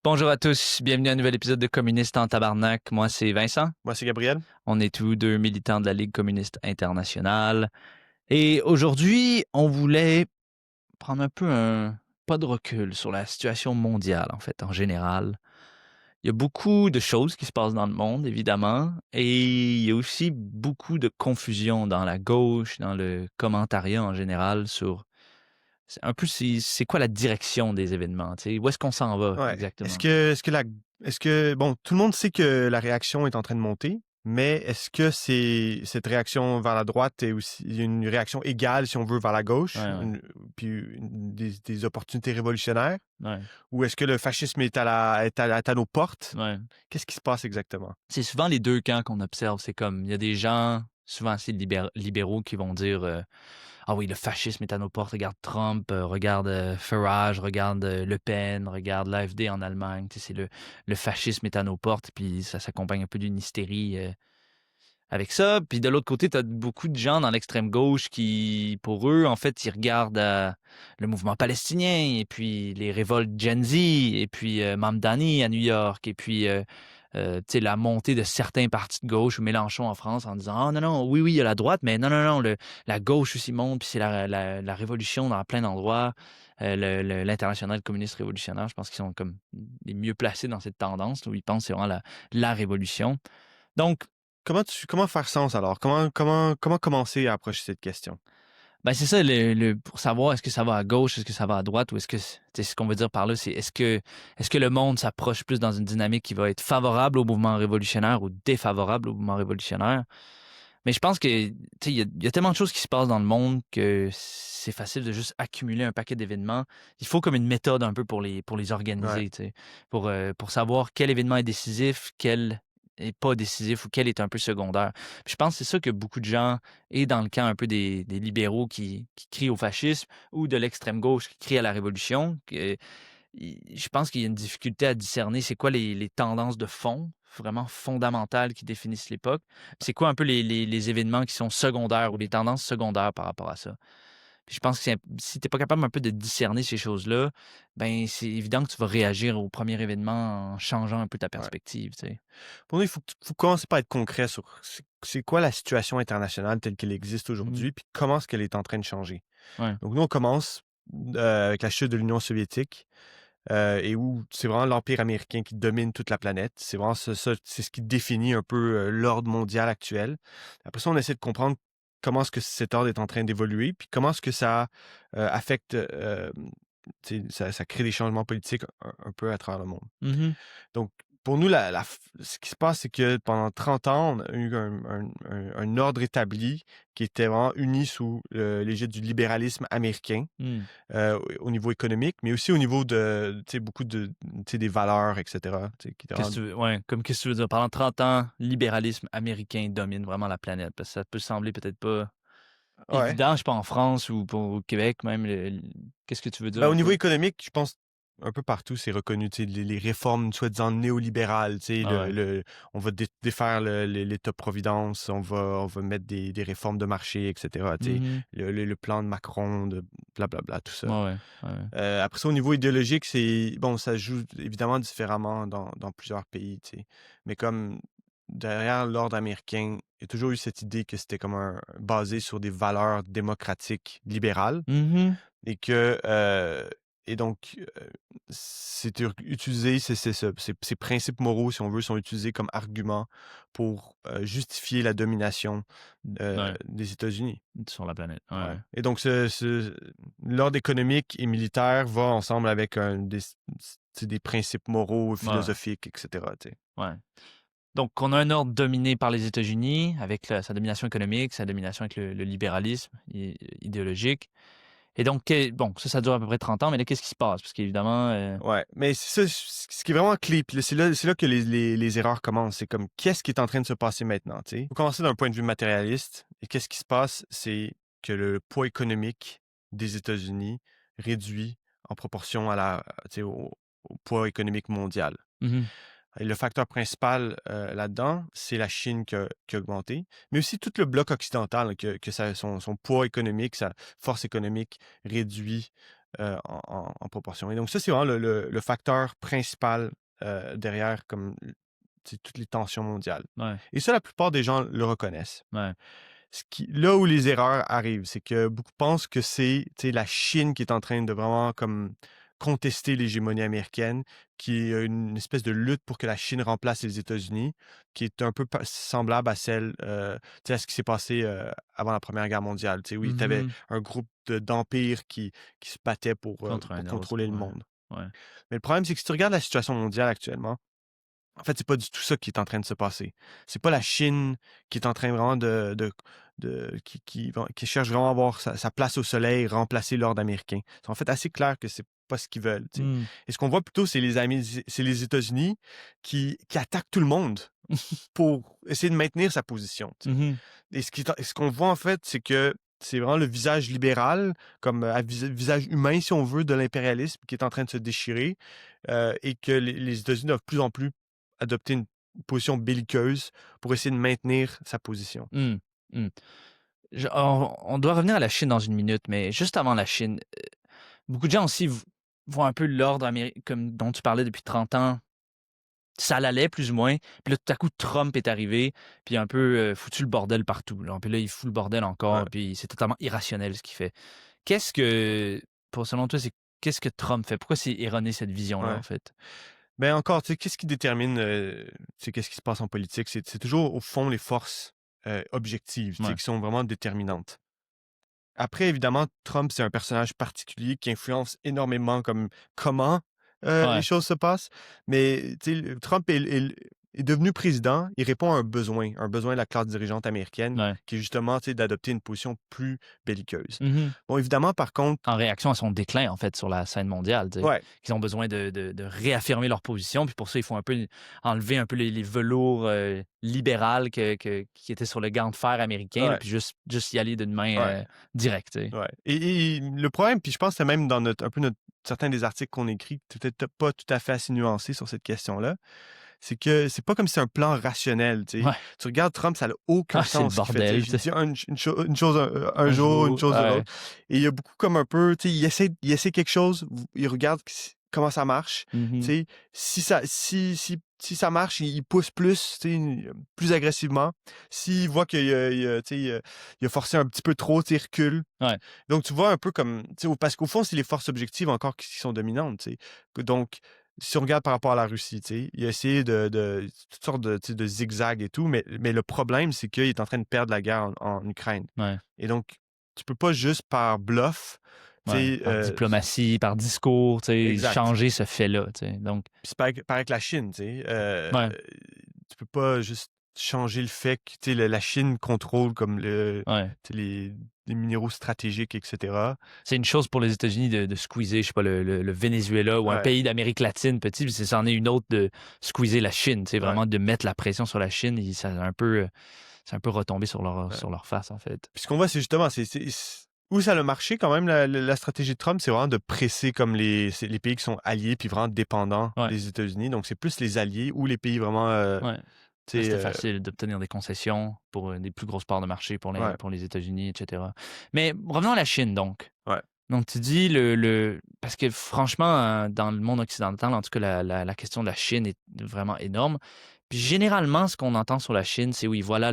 Bonjour à tous, bienvenue à un nouvel épisode de Communiste en tabarnak. Moi, c'est Vincent. Moi, c'est Gabriel. On est tous deux militants de la Ligue communiste internationale. Et aujourd'hui, on voulait prendre un peu un pas de recul sur la situation mondiale, en fait, en général. Il y a beaucoup de choses qui se passent dans le monde, évidemment, et il y a aussi beaucoup de confusion dans la gauche, dans le commentariat en général sur un peu c'est quoi la direction des événements, tu sais, où est-ce qu'on s'en va Ouais. exactement. Bon, tout le monde sait que la réaction est en train de monter, mais est-ce que cette réaction vers la droite est aussi une réaction égale, si on veut, vers la gauche, Ouais, ouais, des opportunités révolutionnaires, ouais, ou est-ce que le fascisme est à nos portes? ouais. Qu'est-ce qui se passe exactement? C'est souvent les 2 camps qu'on observe. C'est comme, il y a des gens, souvent assez libéraux, qui vont dire ah oui, le fascisme est à nos portes. Regarde Trump, regarde Farage, regarde Le Pen, regarde l'AfD en Allemagne. Tu sais, c'est le fascisme est à nos portes. Puis ça s'accompagne un peu d'une hystérie avec ça. Puis de l'autre côté, tu as beaucoup de gens dans l'extrême gauche qui, pour eux, en fait, ils regardent le mouvement palestinien et puis les révoltes Gen Z et puis Mamdani à New York et puis tu sais, la montée de certains partis de gauche ou Mélenchon en France en disant ah non, non, oui, oui, il y a la droite, mais non, non, non, la gauche aussi monte, puis c'est la révolution dans plein d'endroits. L'international communiste révolutionnaire, je pense qu'ils sont comme les mieux placés dans cette tendance où ils pensent que c'est vraiment la révolution. Donc, Comment faire sens alors? Comment commencer à approcher cette question? ben c'est ça, pour savoir est-ce que ça va à gauche, est-ce que ça va à droite, ou est-ce que, c'est ce qu'on veut dire par là, c'est est-ce que le monde s'approche plus dans une dynamique qui va être favorable au mouvement révolutionnaire ou défavorable au mouvement révolutionnaire? Mais je pense que, tu sais, il y a tellement de choses qui se passent dans le monde que c'est facile de juste accumuler un paquet d'événements. Il faut comme une méthode un peu pour les Ouais. organiser, tu sais, pour savoir quel événement est décisif, quel est pas décisif ou quel est un peu secondaire. Puis je pense que c'est ça que beaucoup de gens, et dans le camp un peu des libéraux qui crient au fascisme ou de l'extrême gauche qui crient à la révolution, je pense qu'il y a une difficulté à discerner c'est quoi les tendances de fond, vraiment fondamentales qui définissent l'époque. C'est quoi un peu les événements qui sont secondaires ou les tendances secondaires par rapport à ça. Puis je pense que si tu n'es pas capable un peu de discerner ces choses-là, ben c'est évident que tu vas réagir au premier événement en changeant un peu ta Ouais. perspective, tu sais. Pour nous, faut commencer par être concret sur c'est quoi la situation internationale telle qu'elle existe Mmh. aujourd'hui, puis comment est-ce qu'elle est en train de changer. Ouais. Donc nous, on commence avec la chute de l'Union soviétique, et où c'est vraiment l'Empire américain qui domine toute la planète. C'est vraiment c'est ce qui définit un peu l'ordre mondial actuel. Après ça, on essaie de comprendre comment est-ce que cet ordre est en train d'évoluer, puis comment est-ce que ça affecte, tu sais, ça crée des changements politiques un peu à travers le monde. Mmh. Donc, pour nous, ce qui se passe, c'est que pendant 30 ans, on a eu un ordre établi qui était vraiment uni sous l'égide du libéralisme américain, Mmh. au niveau économique, mais aussi au niveau de, tu sais, beaucoup de, tu sais, des valeurs, etc. Tu sais, qui étaient Qu'est-ce que tu veux ouais, comme qu'est-ce que tu veux dire? Pendant 30 ans, libéralisme américain domine vraiment la planète, parce que ça peut sembler peut-être pas ouais. évident, je sais pas en France ou pour au Québec même, qu'est-ce que tu veux dire Ben, un au niveau peu? économique, je pense un peu partout, c'est reconnu, tu sais, les réformes soi-disant néolibérales, tu sais, Ah ouais. on va défaire l'État-providence, on va mettre des réformes de marché, etc. Tu sais, Mmh. le plan de Macron, de blablabla, tout Ouais, ça. ouais, ouais, ouais. Après ça, au niveau idéologique, c'est bon, ça joue évidemment différemment dans plusieurs pays, tu sais. Mais comme derrière l'ordre américain, il y a toujours eu cette idée que c'était comme basé sur des valeurs démocratiques libérales. Mmh. Et que, et donc, c'est utilisé, ces principes moraux, si on veut, sont utilisés comme argument pour justifier la domination Ouais, des États-Unis. sur la planète, ouais, Ouais. ouais. Et donc, l'ordre économique et militaire va ensemble avec c'est des principes moraux, Ouais, philosophiques, etc. Tu sais. ouais. Donc on a un ordre dominé par les États-Unis avec sa domination économique, sa domination avec le libéralisme idéologique et donc bon, ça dure à peu près 30 ans, mais là, qu'est-ce qui se passe? Parce qu'évidemment, Ouais, mais c'est ça, ce qui est vraiment clé, puis là, c'est là que les erreurs commencent. C'est comme, qu'est-ce qui est en train de se passer maintenant, tu sais? Faut commencer d'un point de vue matérialiste, et qu'est-ce qui se passe? C'est que le poids économique des États-Unis réduit en proportion tu sais, au poids économique mondial. mmh Et le facteur principal là-dedans, c'est la Chine qui a augmenté, mais aussi tout le bloc occidental, là, son poids économique, sa force économique réduit en proportion. Et donc ça, c'est vraiment le facteur principal derrière comme toutes les tensions mondiales. Ouais, Et ça, la plupart des gens le reconnaissent. ouais. Là où les erreurs arrivent, c'est que beaucoup pensent que c'est la Chine qui est en train de vraiment comme contester l'hégémonie américaine, qui est une espèce de lutte pour que la Chine remplace les États-Unis, qui est un peu semblable à celle, à ce qui s'est passé avant la Première Guerre mondiale, où tu avais Mmh. un groupe d'empires qui se battaient Contre pour un autre, contrôler le ouais, monde. ouais. Mais le problème, c'est que si tu regardes la situation mondiale actuellement, en fait, c'est pas du tout ça qui est en train de se passer. C'est pas la Chine qui est en train vraiment qui cherche vraiment à avoir sa place au soleil, remplacer l'ordre américain. C'est en fait assez clair que c'est pas ce qu'ils veulent, tu sais. Mmh. Et ce qu'on voit plutôt, c'est les États-Unis qui attaquent tout le monde pour essayer de maintenir sa position, tu sais. Mmh. Et ce qu'on voit, en fait, c'est que c'est vraiment le visage libéral, comme visage humain, si on veut, de l'impérialisme qui est en train de se déchirer, et que les États-Unis doivent de plus en plus adopter une position belliqueuse pour essayer de maintenir sa position. Mmh. Mmh. On doit revenir à la Chine dans une minute, mais juste avant la Chine, beaucoup de gens aussi voient un peu l'ordre américain comme dont tu parlais depuis 30 ans. Ça l'allait plus ou moins. Puis là, tout à coup, Trump est arrivé, puis un peu foutu le bordel partout. Là. Puis là, il fout le bordel Ouais, encore, puis c'est totalement irrationnel ce qu'il fait. Qu'est-ce que, selon toi, qu'est-ce que Trump fait? Pourquoi c'est erroné cette vision-là, en ouais. fait? Mais encore, tu sais, qu'est-ce qui détermine, qu'est-ce qui se passe en politique? C'est toujours, au fond, les forces objectives, tu sais, Ouais, qui sont vraiment déterminantes. Après, évidemment, Trump, c'est un personnage particulier qui influence énormément comme comment les ouais, choses se passent. Mais tu sais, Trump est devenu président, il répond à un besoin de la classe dirigeante américaine, ouais. qui est justement tu sais, d'adopter une position plus belliqueuse. Mhm. Bon, évidemment, par contre, En réaction à son déclin, en fait, sur la scène mondiale, tu sais, ouais, qu'ils ont besoin de réaffirmer leur position, puis pour ça, il faut un peu enlever un peu les velours libérales qui étaient sur le gant de fer américain, là, ouais, puis juste y aller d'une main ouais, directe, tu sais. ouais. Et le problème, puis je pense que c'est même dans certains des articles qu'on écrit, peut-être pas tout à fait assez nuancé sur cette question-là. C'est que c'est pas comme si c'est un plan rationnel, tu sais. Ouais. Tu regardes Trump, ça n'a aucun Ah, c'est le sens ce qu'il fait, tu sais. bordel, Il tu sais. dit une chose un Un jour, une jour, chose de ouais. l'autre. Et il y a beaucoup comme un peu, tu sais, il essaie quelque chose, il regarde comment ça marche, tu Mhm. sais. Si ça marche, il pousse plus, tu sais, plus agressivement. S'il voit tu sais, il a forcé un petit peu trop, tu sais, il recule. Ouais, Donc, tu vois un peu comme, tu sais, parce qu'au fond, c'est les forces objectives encore qui sont dominantes, tu sais. Donc, si on regarde par rapport à la Russie, tu sais, il a essayé de toutes sortes tu sais, de zigzags et tout, mais le problème, c'est qu'il est en train de perdre la guerre en Ukraine. ouais, Et donc, tu peux pas juste par bluff, tu ouais. sais, Par diplomatie, par discours, tu sais, exact. changer ce fait-là, tu sais. Donc, Puis c'est pareil avec la Chine, tu sais. ouais, Tu peux pas juste changer le fait que, tu sais, la Chine contrôle comme ouais. tu sais, les minéraux stratégiques, etc. C'est une chose pour les États-Unis de squeezer, je sais pas, le Venezuela ou un Ouais, pays d'Amérique latine petit, puis c'en est une autre de squeezer la Chine, c'est ouais, vraiment de mettre la pression sur la Chine, et c'est un peu retombé ouais. sur leur face, en fait. Puis ce qu'on voit, c'est justement, où ça a marché quand même, la stratégie de Trump, c'est vraiment de presser comme les pays qui sont alliés puis vraiment dépendants Ouais, des États-Unis. Donc, c'est plus les alliés ou les pays vraiment, ouais. tu Là, sais, c'était facile d'obtenir des concessions pour des plus grosses parts de marché ouais, pour les États-Unis, etc. Mais revenons à la Chine, donc. ouais. Donc, tu dis parce que franchement, dans le monde occidental, en tout cas, la question de la Chine est vraiment énorme. Puis généralement, ce qu'on entend sur la Chine, c'est oui, voilà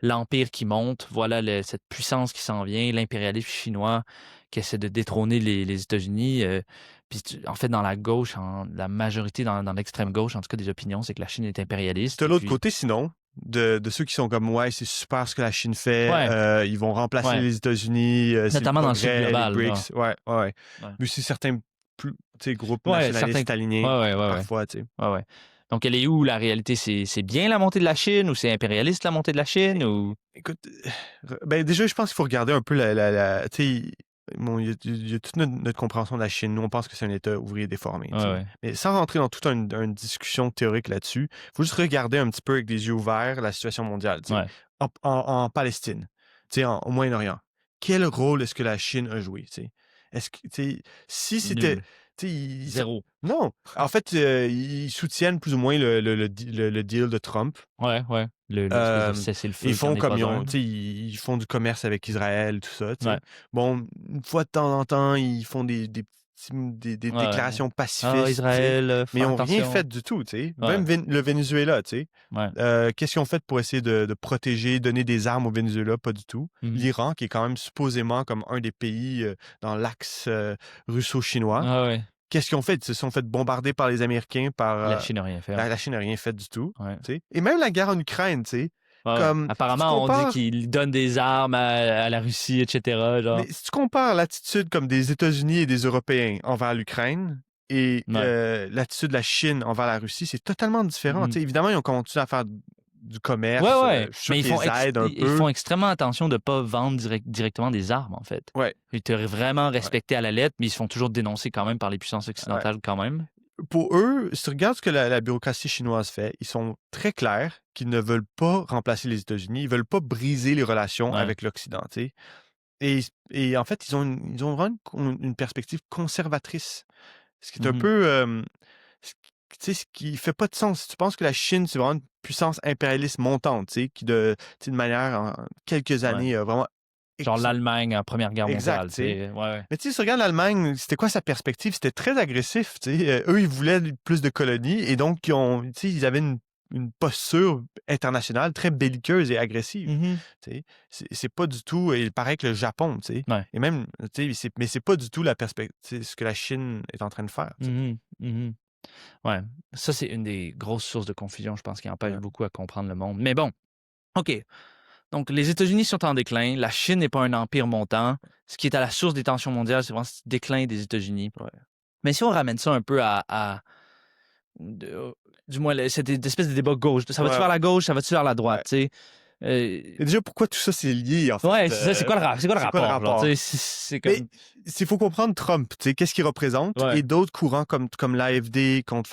l'empire qui monte, voilà cette puissance qui s'en vient, l'impérialisme chinois qui essaie de détrôner les États-Unis. Puis en fait, dans la gauche, la majorité dans l'extrême gauche, en tout cas des opinions, c'est que la Chine est Puis t'as impérialiste. Et l'autre puis, côté, sinon, de ceux qui sont comme, ouais, c'est super ce que la Chine fait, ouais, ils vont remplacer ouais, les États-Unis, c'est le notamment dans le sud progrès, les global, là. BRICS, ouais, ouais, ouais. Ouais, Mais c'est certains tu sais, groupes ouais certains. nationalistes alignés, Ouais, ouais, ouais, ouais. parfois, tu sais. Ouais, ouais. Donc, elle est où la réalité? C'est bien la montée de la Chine ou c'est impérialiste la montée de la Chine ou... Écoute, ben déjà, je pense qu'il faut regarder un peu tu sais, bon, il y a toute notre compréhension de la Chine. Nous, on pense que c'est un État ouvrier déformé, Ouais, tu sais. ouais, Mais sans rentrer dans toute une discussion théorique là-dessus, il faut juste regarder un petit peu avec des yeux ouverts la situation mondiale, tu sais. ouais. En Palestine, tu sais, au Moyen-Orient. Quel rôle est-ce que la Chine a joué, tu sais? Est-ce que, tu sais, si c'était, Nul. Tu sais, ils sont Zéro. non, en fait, ils soutiennent plus ou moins le deal de Trump. Ouais. L'espèce de Hem, cessez-le-feu ils qui en font est comme pas ils un, ont là. tu sais, ils font du commerce avec Israël, tout ça, tu sais. Ouais, Bon, une fois de temps en temps, ils font des ouais. déclarations «Ah, pacifistes, tu sais, Israël, mais fais ils ont rien attention». fait du tout, tu sais. Ouais, Même le Venezuela, tu sais. ouais. Qu'est-ce qu'ils ont fait pour essayer de protéger, donner des armes au Venezuela? Pas du tout. Mmh. L'Iran, qui est quand même supposément comme un des pays, dans l'axe, russo-chinois. Ouais. Qu'est-ce qu'ils ont fait? Ils se sont fait bombarder par les Américains, par, La Chine a rien fait, la Chine n'a rien fait du tout, ouais. tu sais? Et même la guerre en Ukraine, tu sais? Ouais. Comme si tu Apparemment, on dit compares qu'ils donnent des armes à la Russie, et cetera, genre. mais si tu compares l'attitude comme des États-Unis et des Européens envers l'Ukraine et Ouais. l'attitude de la Chine envers la Russie, c'est totalement différent, tu Mmh. sais? Évidemment, ils ont continué à faire du commerce, Ouais, je suis sûr mais qu'ils aident un ils peu. font extrêmement attention de pas vendre directement des armes, en fait. Ouais, Ils te vraiment ouais, respectés à la lettre, mais ils se font toujours dénoncer quand même par les puissances ouais. occidentales quand même. Pour eux, si tu regardes ce que la bureaucratie chinoise fait, ils sont très clairs qu'ils ne veulent pas remplacer les États-Unis, ils veulent pas briser les relations Ouais. avec l'Occident, tu sais? Et en fait, ils ont vraiment une perspective conservatrice. Ce qui est un Mmh. peu, tu sais, ce qui fait pas de sens. Si tu penses que la Chine, c'est vraiment une puissance impérialiste montante, tu sais, qui tu sais, de manière, en quelques Ouais. années, vraiment Genre ex l'Allemagne en Première Guerre exact, mondiale, tu tu sais. sais? Ouais. Mais tu sais, si tu regardes l'Allemagne, c'était quoi sa perspective? C'était très agressif, tu sais. Eux, ils voulaient plus de colonies et donc tu sais, ils avaient une posture internationale très belliqueuse et agressive, Mmh. tu sais. C'est pas du tout il paraît que le Japon, tu sais Ouais. et même, tu sais, mais c'est pas du tout la perspective ce que la Chine est en train de faire, tu sais. Mmh. Ouais. Ça, c'est une des grosses sources de confusion, je pense, qui empêche Ouais, beaucoup à comprendre le monde. Mais bon, OK. Donc les États-Unis sont en déclin, la Chine n'est pas un empire montant. Ce qui est à la source des tensions mondiales, c'est vraiment ce déclin des États-Unis. ouais. Mais si on ramène ça un peu à de du moins le cette espèce de débat gauche, ça va-tu Ouais, vers la gauche, ça va-tu vers la droite, ouais. tu sais? Heu, Et déjà, pourquoi tout ça, c'est lié, en fait? ouais, c'est ça, c'est quoi le C'est quoi le rapport, genre, tu sais? rapport? C'est Mais comme il faut comprendre Trump, tu sais, qu'est-ce qu'il représente ouais, et d'autres courants comme l'AfD comme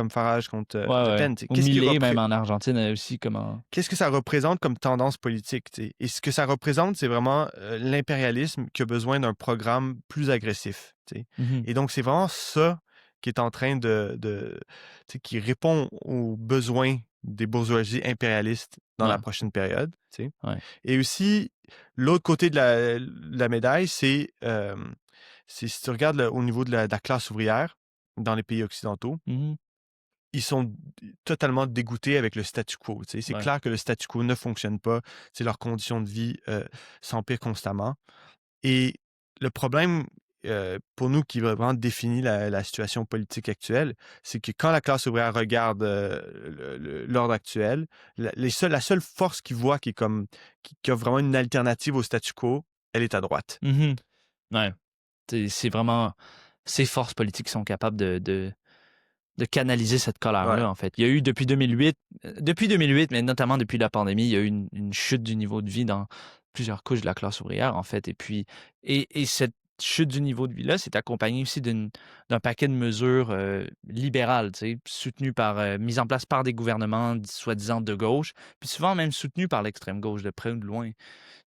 Farage contre, Le ouais. Pen, tu sais. Ou Qu'est-ce qu'il Milei même en Argentine, aussi comment qu'est-ce que ça représente comme tendance politique, tu sais? Et ce que ça représente, c'est vraiment, l'impérialisme qui a besoin d'un programme plus agressif, tu sais? mmh Et donc c'est vraiment ça qui est en train tu sais, qui répond aux besoins des bourgeoisies impérialistes dans la ouais, prochaine période, tu sais? ouais. Et aussi, l'autre côté de la médaille, c'est si tu regardes au niveau de la classe ouvrière dans les pays occidentaux, Mmh ils sont totalement dégoûtés avec le statu quo. Tu sais. C'est ouais. clair que le statu quo ne fonctionne pas. C'est leurs conditions de vie s'empirent constamment. Et le problème pour nous qui vraiment définit la situation politique actuelle, c'est que quand la classe ouvrière regarde l'ordre actuel, la seule force qu'ils voit qui a vraiment une alternative au statu quo, elle est à droite. Mmh ouais. C'est vraiment ces forces politiques qui sont capables de canaliser cette Ouais. colère-là, en fait. Il y a eu depuis 2008, mais notamment depuis la pandémie, il y a eu une chute du niveau de vie dans plusieurs couches de la classe ouvrière, en fait. Et puis, cette chute du niveau de vie-là s'est accompagnée aussi d'un paquet de mesures libérales, tu sais, soutenues mises en place par des gouvernements soi-disant de gauche, puis souvent même soutenues par l'extrême gauche, de près ou de loin.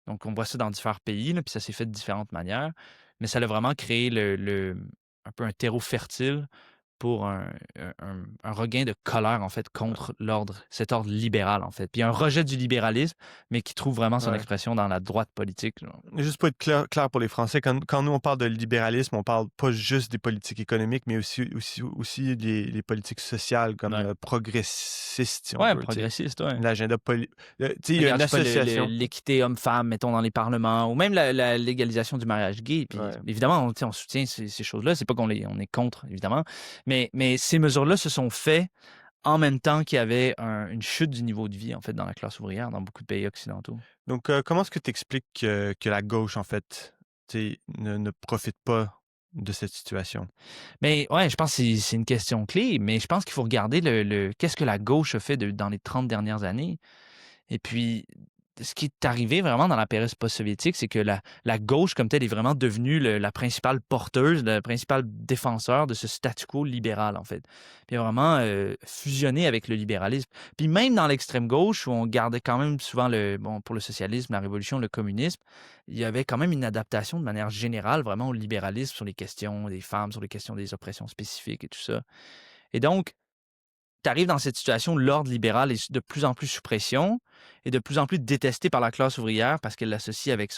Donc, on voit ça dans différents pays, là, puis ça s'est fait de différentes manières. Mais ça a vraiment créé un peu un terreau fertile pour un regain de colère, en fait, contre cet ordre libéral, en fait. Puis un rejet du libéralisme, mais qui trouve vraiment son Ouais. expression dans la droite politique, genre. Juste pour être clair pour les Français, quand nous on parle de libéralisme, on parle pas juste des politiques économiques, mais aussi les politiques sociales comme Ouais. progressistes, si on Ouais, veut. Tu sais. progressiste, ouais. L'agenda tu sais, il y a Regarde, une je sais pas, association. l'équité homme-femme, mettons, dans les parlements, ou même la légalisation du mariage gay. Puis Ouais. évidemment, tu sais, on soutient ces choses-là. C'est pas on est contre, évidemment. Mais ces mesures-là se sont faites en même temps qu'il y avait une chute du niveau de vie, en fait, dans la classe ouvrière, dans beaucoup de pays occidentaux. Donc, comment est-ce que tu expliques que la gauche, en fait, tu sais, ne profite pas de cette situation? Mais ouais, je pense que c'est une question clé, mais je pense qu'il faut regarder qu'est-ce que la gauche a fait dans les 30 dernières années. Et puis, ce qui est arrivé vraiment dans la période post-soviétique, c'est que la gauche comme telle est vraiment devenue la principale porteuse, le principal défenseur de ce statu quo libéral, en fait. Puis vraiment fusionné avec le libéralisme. Puis même dans l'extrême gauche, où on gardait quand même souvent pour le socialisme, la révolution, le communisme, il y avait quand même une adaptation de manière générale vraiment au libéralisme sur les questions des femmes, sur les questions des oppressions spécifiques et tout ça. Et donc, tu arrives dans cette situation où l'ordre libéral est de plus en plus sous pression et de plus en plus détesté par la classe ouvrière parce qu'elle l'associe avec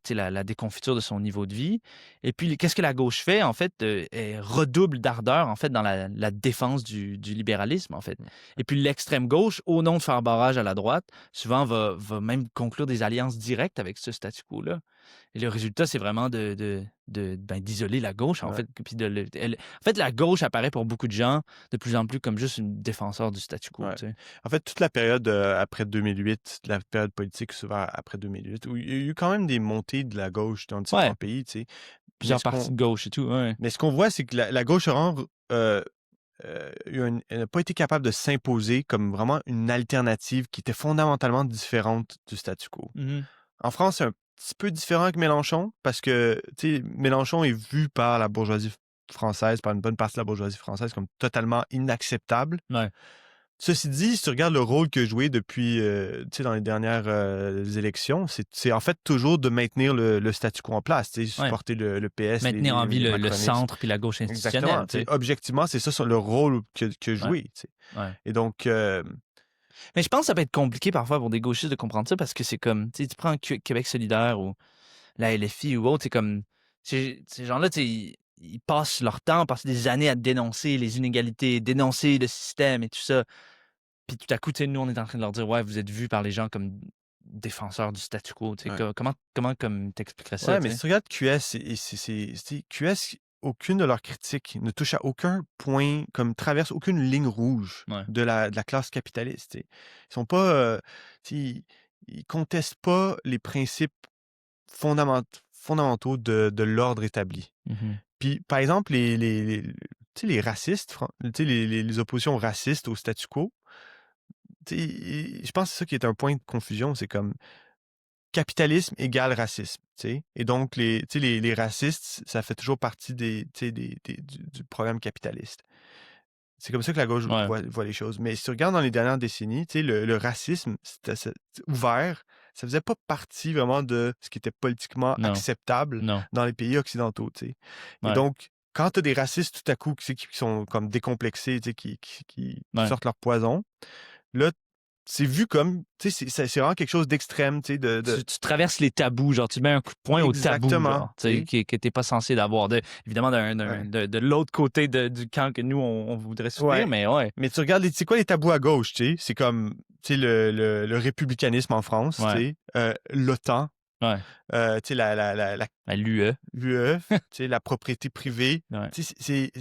la déconfiture de son niveau de vie. Et puis, qu'est-ce que la gauche fait, en fait? Elle redouble d'ardeur, en fait, dans la défense du libéralisme, en fait. Et puis, l'extrême gauche, au nom de faire barrage à la droite, souvent va même conclure des alliances directes avec ce statu quo-là. Et le résultat, c'est vraiment d'isoler la gauche, en Ouais. fait. Puis en fait, la gauche apparaît pour beaucoup de gens de plus en plus comme juste une défenseur du statu quo, Ouais. tu sais. En fait, toute la période après 2008, la période politique souvent après 2008, où il y a eu quand même des montées de la gauche dans Ouais, différents pays, tu sais. Mais plusieurs partis de gauche et tout, ouais. ce qu'on voit, c'est que la gauche orange elle n'a pas été capable de s'imposer comme vraiment une alternative qui était fondamentalement différente du statu quo. Mhm. En France, c'est un petit peu différent avec Mélenchon parce que, tu sais, Mélenchon est vu par la bourgeoisie française, par une bonne partie de la bourgeoisie française comme totalement inacceptable. Ouais. Ceci dit, si tu regardes le rôle que joué depuis, tu sais, dans les dernières élections, c'est en fait toujours de maintenir le statu quo en place, tu sais, Ouais. supporter le PS, Maintenir en vie les le macronistes. centre puis la gauche Exactement. institutionnelle, tu sais. Objectivement, c'est ça le rôle que Ouais, joué, tu sais. ouais. Et donc, Mais je pense que ça peut être compliqué parfois pour des gauchistes de comprendre ça parce que c'est comme, tu sais, tu prends Québec solidaire ou la LFI ou autre, c'est comme, ces gens-là, tu sais, ils passent leur temps, passent des années à dénoncer les inégalités, dénoncer le système et tout ça. Puis tout à coup, tu sais, nous, on est en train de leur dire, ouais, vous êtes vus par les gens comme défenseurs du statu quo. Tu sais, ouais. comment comme t'expliquerais ça, Ouais, tu mais sais? si tu regardes QS, QS, aucune de leurs critiques ne touche à aucun point, comme traverse aucune ligne rouge Ouais. de la classe capitaliste, tu sais. Ils sont pas, tu sais, ils contestent pas les principes fondamentaux de l'ordre établi. Mhm. Puis, par exemple, tu sais, les racistes, tu sais, les oppositions racistes au statu quo, tu sais, je pense que c'est ça qui est un point de confusion, c'est comme capitalisme égale racisme, tu sais. Et donc, tu sais, les racistes, ça fait toujours partie tu sais, du programme capitaliste. C'est comme ça que la gauche Ouais. voit les choses. Mais si tu regardes dans les dernières décennies, tu sais, le racisme, c'était ouvert. Ça faisait pas partie vraiment de ce qui était politiquement Non. acceptable Non. dans les pays occidentaux, tu sais. Et Ouais. donc, quand tu as des racistes tout à coup qui sont comme décomplexés, tu sais, qui Ouais. sortent leur poison, là, c'est vu comme, tu sais, c'est vraiment quelque chose d'extrême, tu sais, Tu traverses les tabous, genre, tu mets un coup de poing au tabou, exactement, genre, tu tu sais, sais. que t'es pas censé d'avoir. Évidemment, Ouais. de l'autre côté du camp que nous, on voudrait soutenir, Ouais. mais ouais. Mais tu regardes, c'est quoi les tabous à gauche, tu sais? C'est comme, tu sais, le républicanisme en France, tu Ouais. sais, l'OTAN, Ouais. tu sais, la À l'UE. l'UE, tu sais, la propriété privée. Ouais. Tu sais,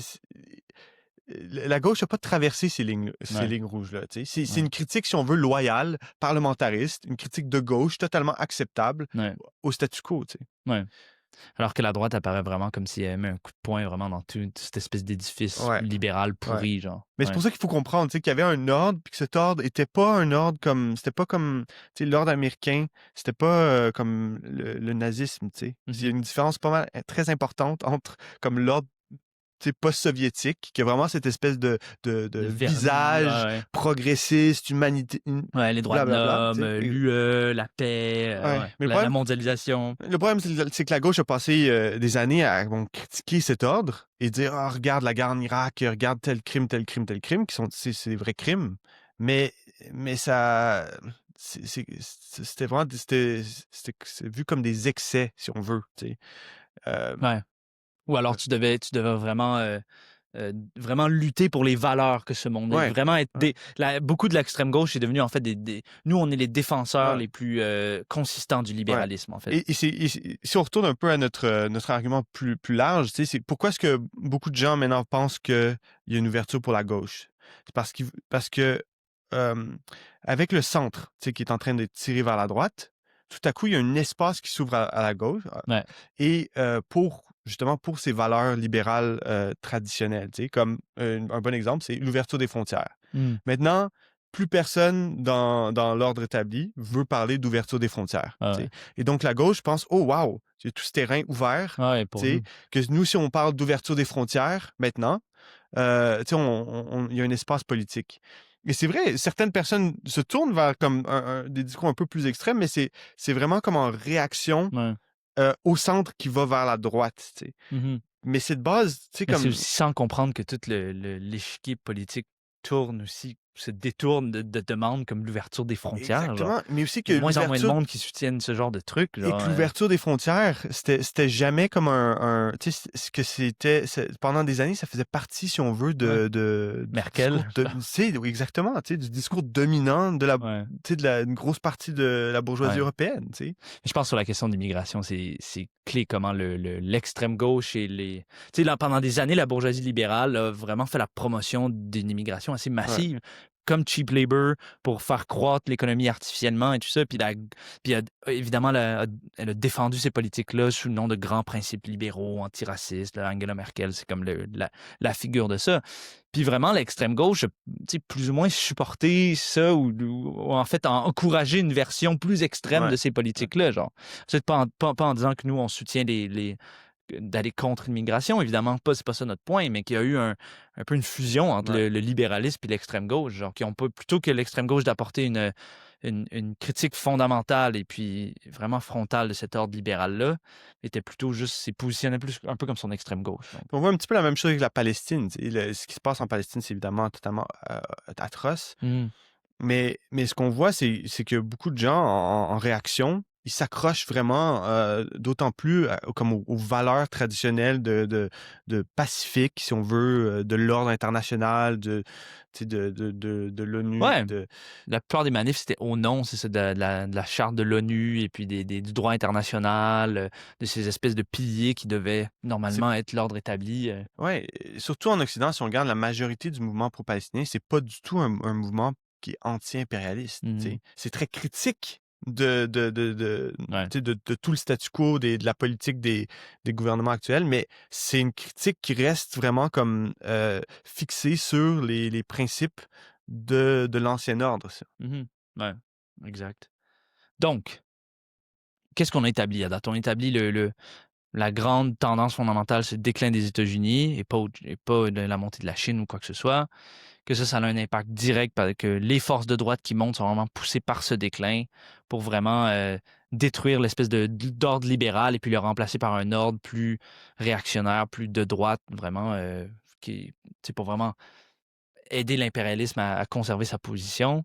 la gauche n'a pas traversé ces Ouais. lignes rouges-là, tu sais. C'est Ouais. une critique, si on veut, loyale, parlementariste, une critique de gauche totalement acceptable Ouais. au statu quo, tu sais. Ouais. Alors que la droite apparaît vraiment comme si elle mis un coup de poing vraiment dans toute cette espèce d'édifice Ouais, libéral ouais. pourri, genre. Mais c'est Ouais. pour ça qu'il faut comprendre, tu sais, qu'il y avait un ordre, puis que cet ordre était pas un ordre comme, c'était pas comme, tu sais, l'ordre américain, c'était pas comme le nazisme, tu sais. Il y a Mhm. une différence pas mal, très importante entre comme l'ordre, tu sais, post-soviétique, qui a vraiment cette espèce de Le vernis, visage ouais. progressiste, Ouais, les droits de blablabla, l'homme, tu sais. l'UE, la paix, Ouais. ouais. Mais La mondialisation. le problème, c'est que la gauche a passé des années à bon, critiquer cet ordre et dire ah, regarde la guerre en Irak, regarde tel crime, tel crime, tel crime, qui sont c'est des vrais crimes. Mais, mais ça. C'était vraiment. C'est vu comme des excès, si on veut. Tu sais. Euh, Ouais. Ou alors tu devais vraiment lutter pour les valeurs que ce monde est. ouais. Vraiment être Ouais. beaucoup de l'extrême gauche est devenu en fait nous, on est les défenseurs Ouais. les plus consistants du Ouais. libéralisme, en fait. Si on retourne un peu à notre argument plus large, tu sais, c'est pourquoi est-ce que beaucoup de gens maintenant pensent qu'il y a une ouverture pour la gauche? C'est parce que euh, avec le centre, tu sais, qui est en train de tirer vers la droite, tout à coup, il y a un espace qui s'ouvre à la gauche Ouais. et justement pour ces valeurs libérales traditionnelles, tu sais, comme un bon exemple, c'est l'ouverture des frontières. Mm. Maintenant, plus personne dans l'ordre établi veut parler d'ouverture des frontières, Ah tu ouais. sais. Et donc la gauche pense: «Oh wow, j'ai tout ce terrain ouvert», Ouais, tu pour sais, nous. que nous, si on parle d'ouverture des frontières maintenant, tu sais, il y a un espace politique. Et c'est vrai, certaines personnes se tournent vers comme des discours un peu plus extrêmes, mais c'est vraiment comme en réaction Ouais. au centre qui va vers la droite, tu sais. Mmh. Mais cette base, tu sais, Mais c'est comme aussi sans comprendre que tout l'échiquier politique tourne aussi se détourne de demandes comme l'ouverture des frontières, genre. exactement, mais aussi Il y que a de moins en moins de l'ouverture monde qui soutiennent ce genre de truc, et genre, que l'ouverture des frontières, c'était jamais comme tu sais, ce que pendant des années, ça faisait partie, si on veut, ouais, du Merkel, discours tu sais, oui, exactement, tu sais, du discours dominant de ouais, tu sais, une grosse partie de la bourgeoisie ouais. européenne, tu sais. Je pense sur la question d'immigration, c'est clé comment l'extrême gauche et les tu sais, là, pendant des années, la bourgeoisie libérale a vraiment fait la promotion d'une immigration assez Ouais, massive, comme cheap labor pour faire croître l'économie artificiellement et tout ça. Puis évidemment, elle a défendu ces politiques-là sous le nom de grands principes libéraux, antiracistes. Là, Angela Merkel, c'est comme la figure de ça. Puis vraiment, l'extrême gauche, tu sais, plus ou moins supporter ça ou en fait encourager une version plus extrême ouais, de ces ouais, politiques-là, genre. C'est pas en disant que nous, on soutient d'aller contre l'immigration, évidemment pas, c'est pas ça notre point, mais qu'il y a eu un peu une fusion entre ouais. le libéralisme et l'extrême gauche, genre, qui ont pas, plutôt que l'extrême gauche d'apporter une critique fondamentale et puis vraiment frontale de cet ordre libéral-là, était plutôt juste, s'est positionné plus un peu comme son extrême gauche. Donc. On voit un petit peu la même chose avec la Palestine, tu sais, ce qui se passe en Palestine, c'est évidemment totalement, atroce. Mhm. Mais ce qu'on voit, c'est que beaucoup de gens, en réaction, ils s'accrochent vraiment, d'autant plus comme aux valeurs traditionnelles de Pacifique, si on veut, de l'ordre international, tu sais, de l'ONU, Ouais, la plupart des manifs, c'était au nom, c'est ça, de la charte de l'ONU et puis du droit international, de ces espèces de piliers qui devaient c'est normalement être l'ordre établi. ouais, surtout en Occident, si on regarde la majorité du mouvement pro-palestinien, c'est pas du tout un mouvement qui est anti-impérialiste, tu Mhm. sais. C'est très critique Ouais. tu sais, de tout le statu quo, de la politique des gouvernements actuels, mais c'est une critique qui reste vraiment comme, fixée sur les principes de l'ancien ordre, ça. Mhm. Ouais, exact. Donc, qu'est-ce qu'on a établi à date? On établit la grande tendance fondamentale, c'est le déclin des États-Unis et pas de la montée de la Chine ou quoi que ce soit. Que ça a un impact direct parce que les forces de droite qui montent sont vraiment poussées par ce déclin pour vraiment détruire l'espèce d'ordre libéral et puis le remplacer par un ordre plus réactionnaire, plus de droite, vraiment, qui, c'est pour vraiment aider l'impérialisme à conserver sa position.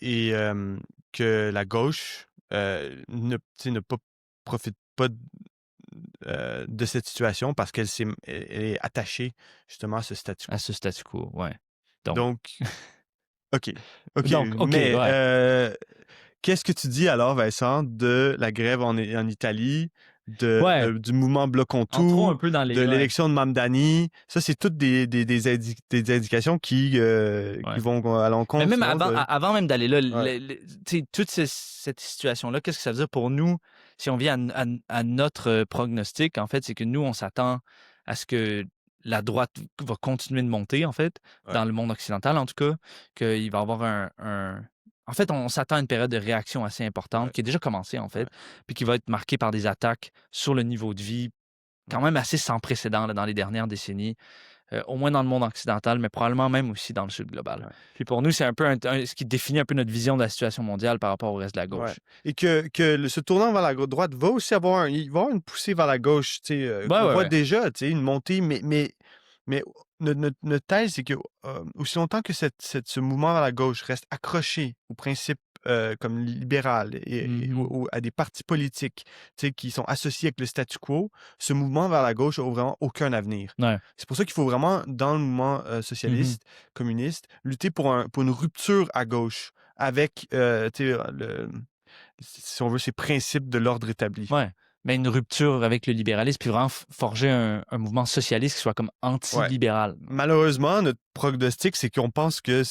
Que la gauche, ne tu sais, ne pas profite pas de cette situation parce elle est attachée justement à ce statu À quo. ce statu quo, ouais. Donc, Donc, OK, OK, OK, mais ouais. qu'est-ce que tu dis alors, Vincent, de la grève en Italie, Ouais, du mouvement entrons Bloc-on-Tout, un peu dans de les... Ouais, l'élection de Mamdani? Ça, c'est toutes des indications qui ouais. vont à Mais l'encontre même finalement de avant même d'aller là, ouais, tu sais, toute cette situation-là, qu'est-ce que ça veut dire pour nous, si on vient à notre prognostic, en fait, c'est que nous, on s'attend à ce que la droite va continuer de monter, en fait, ouais, dans le monde occidental, en tout cas, qu'il va y avoir en fait, on s'attend à une période de réaction assez importante, ouais, qui a déjà commencé, en ouais, fait, puis qui va être marquée par des attaques sur le niveau de vie quand ouais, même assez sans précédent là, dans les dernières décennies, au moins dans le monde occidental, mais probablement même aussi dans le sud global. ouais. Puis pour nous, c'est un peu ce qui définit un peu notre vision de la situation mondiale par rapport au reste de la Ouais. gauche. Et ce tournant vers la droite va aussi avoir il va avoir une poussée vers la gauche, tu sais, Ouais, qu'on ouais, voit ouais. déjà, tu sais, une montée, mais notre thèse, c'est que, aussi longtemps que ce mouvement vers la gauche reste accroché aux principes, comme libéral et Mhm. à des partis politiques, tu sais, qui sont associés avec le statu quo, ce mouvement vers la gauche a vraiment aucun avenir. Ouais. C'est pour ça qu'il faut vraiment, dans le mouvement, Mhm. socialiste, communiste, lutter pour une rupture à gauche avec, tu sais, si on veut, ces principes de l'ordre établi. Ouais. Mais une rupture avec le libéralisme, puis vraiment forger un mouvement socialiste qui soit comme Ouais. anti-libéral. Malheureusement, notre prognostic, c'est qu'on pense que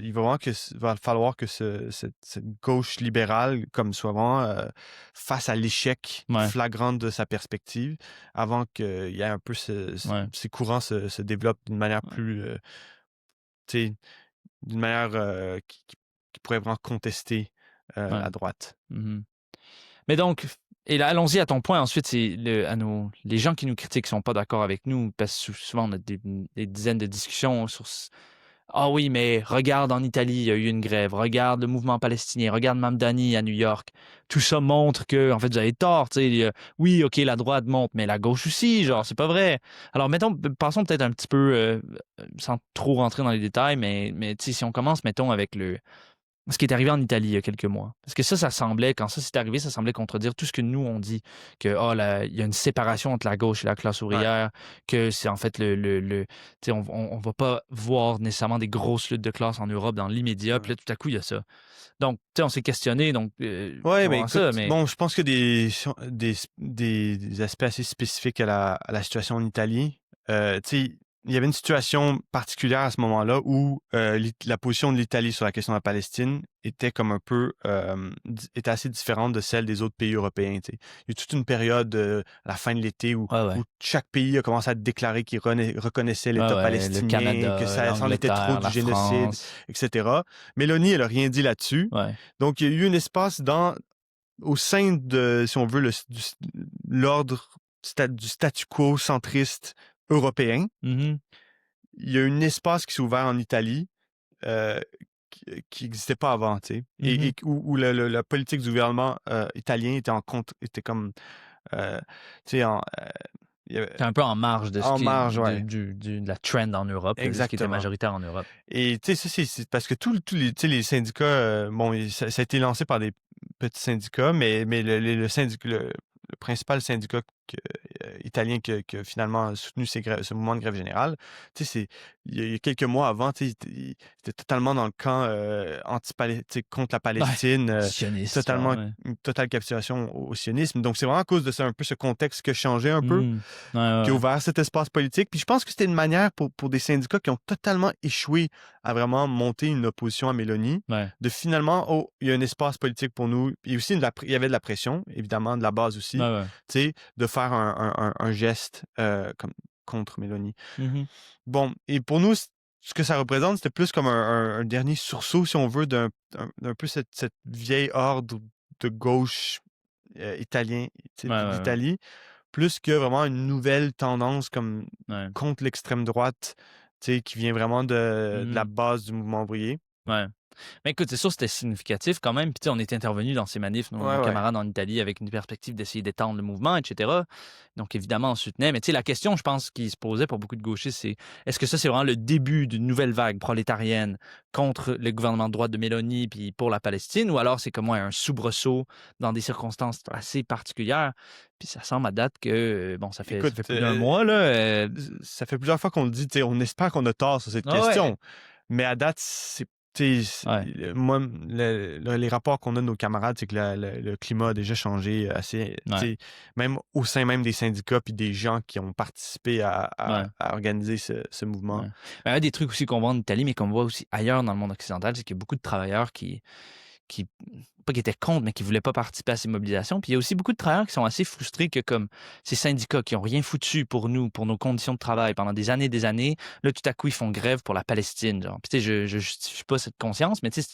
il va vraiment va falloir que cette gauche libérale, comme soit vraiment, face à l'échec Ouais. flagrant de sa perspective, avant qu'il y ait un peu Ouais. ces courants se développent d'une manière Ouais. plus, tu sais, d'une manière qui pourrait vraiment contester Ouais. la droite. Mmh. Mais donc et là, allons-y à ton point ensuite, c'est les gens qui nous critiquent, qui sont pas d'accord avec nous, parce que souvent on a des dizaines de discussions sur «Ah oui, mais regarde en Italie, il y a eu une grève. Regarde le mouvement palestinien. Regarde Mamdani à New York. Tout ça montre que en fait, vous avez tort, tu sais, oui, OK, la droite monte, mais la gauche aussi, Ouais. genre, c'est pas vrai». Alors mettons, passons peut-être un petit peu, sans trop rentrer dans les détails, mais tu sais, si on commence, mettons, avec ce qui est arrivé en Italie il y a quelques mois. Parce que ça semblait, quand ça s'est arrivé, ça semblait contredire tout ce que nous on dit, que il y a une séparation entre la gauche et la classe Ouais. ouvrière, que c'est en fait tu sais, on va pas voir nécessairement des grosses luttes de classe en Europe dans l'immédiat, puis Ouais. là tout à coup il y a ça. Donc, tu sais, on s'est questionné, donc Ouais, par mais rapport à ça, écoute, mais bon, je pense que des aspects assez spécifiques à la situation en Italie. Tu sais, il y avait une situation particulière à ce moment-là où la position de l'Italie sur la question de la Palestine était comme un peu était assez différente de celle des autres pays européens. Tu sais. Il y a eu toute une période à la fin de l'été ouais, où ouais. chaque pays a commencé à déclarer qu'il reconnaissait Ouais, l'État ouais, le palestinien, que Canada, ça en était trop l'Angleterre, du la génocide, France, etc. Mélanie, elle a rien dit là-dessus. ouais. Donc, il y a eu un espace au sein de, si on veut, l'ordre du statu quo centriste européen. Mmh. Il y a un espace qui s'est ouvert en Italie euh, qui n'existait pas avant, tu sais, Mmh. et où la politique du gouvernement italien était était comme, euh, tu sais, il y avait- C'est un peu en marge de ce en qui est marge, ouais, de la trend en Europe, là, de ce qui était exactement. majoritaire en Europe. Et tu sais, ça, c'est parce que tous les, tu sais, les syndicats, bon, ça a été lancé par des petits syndicats, mais le principal syndicat italien qui a finalement soutenu ce mouvement de grève générale, tu sais, il y a quelques mois avant, tu sais, il était totalement dans le camp contre la Ouais, Palestine, sioniste, genre, totalement ouais. une totale capitulation au sionisme. Donc, c'est vraiment à cause de ça, un peu ce contexte qui a changé un peu Mmh. Ouais, ouais, qui a ouais. ouvert cet espace politique. Puis je pense que c'était une manière pour des syndicats qui ont totalement échoué à vraiment monter une opposition à Mélanie, Ouais, de finalement, oh, il y a un espace politique pour nous. Et aussi, il y avait de la pression, évidemment, de la base ouais, aussi, ouais. tu sais, de faire un geste comme contre Mélanie. Mmh. Bon, et pour nous, ce que ça représente, c'était plus comme un dernier sursaut, si on veut, d'un peu cette vieille horde de gauche italien, tu sais, Ouais, ouais, ouais. d'Italie, plus que vraiment une nouvelle tendance comme Ouais. contre l'extrême droite, tu sais, qui vient vraiment de la Mmh. base du mouvement ouvrier. Ouais. Mais écoute, c'est sûr, c'était significatif quand même. Puis, tu sais, on est intervenus dans ces manifs, nos Ouais, ouais. camarades en Italie, avec une perspective d'essayer d'étendre le mouvement, et cetera. Donc, évidemment, on soutenait. Mais tu sais, la question, je pense, qui se posait pour beaucoup de gauchistes, c'est est-ce que ça, c'est vraiment le début d'une nouvelle vague prolétarienne contre le gouvernement de droite de Mélanie puis pour la Palestine, ou alors c'est comme ouais, un soubresaut dans des circonstances assez particulières? Puis ça semble à date que, bon, ça Écoute, fait plus d'un mois, là. ça fait plusieurs fois qu'on le dit, tu sais, on espère qu'on a tort sur cette Ah ouais, question. Mais à date, c'est. Tu sais, ouais, moi, les rapports qu'on a de nos camarades, c'est que le climat a déjà changé assez, ouais, tu sais, même au sein même des syndicats puis des gens qui ont participé ouais. à organiser ce mouvement. Ouais. Ben, un des trucs aussi qu'on voit en Italie, mais qu'on voit aussi ailleurs dans le monde occidental, c'est qu'il y a beaucoup de travailleurs qui pas qui étaient contre, mais qui voulaient pas participer à ces mobilisations. Puis il y a aussi beaucoup de travailleurs qui sont assez frustrés que comme ces syndicats qui ont rien foutu pour nous, pour nos conditions de travail pendant des années, là tout à coup ils font grève pour la Palestine, genre. Puis tu sais, je justifie pas cette conscience, mais tu sais,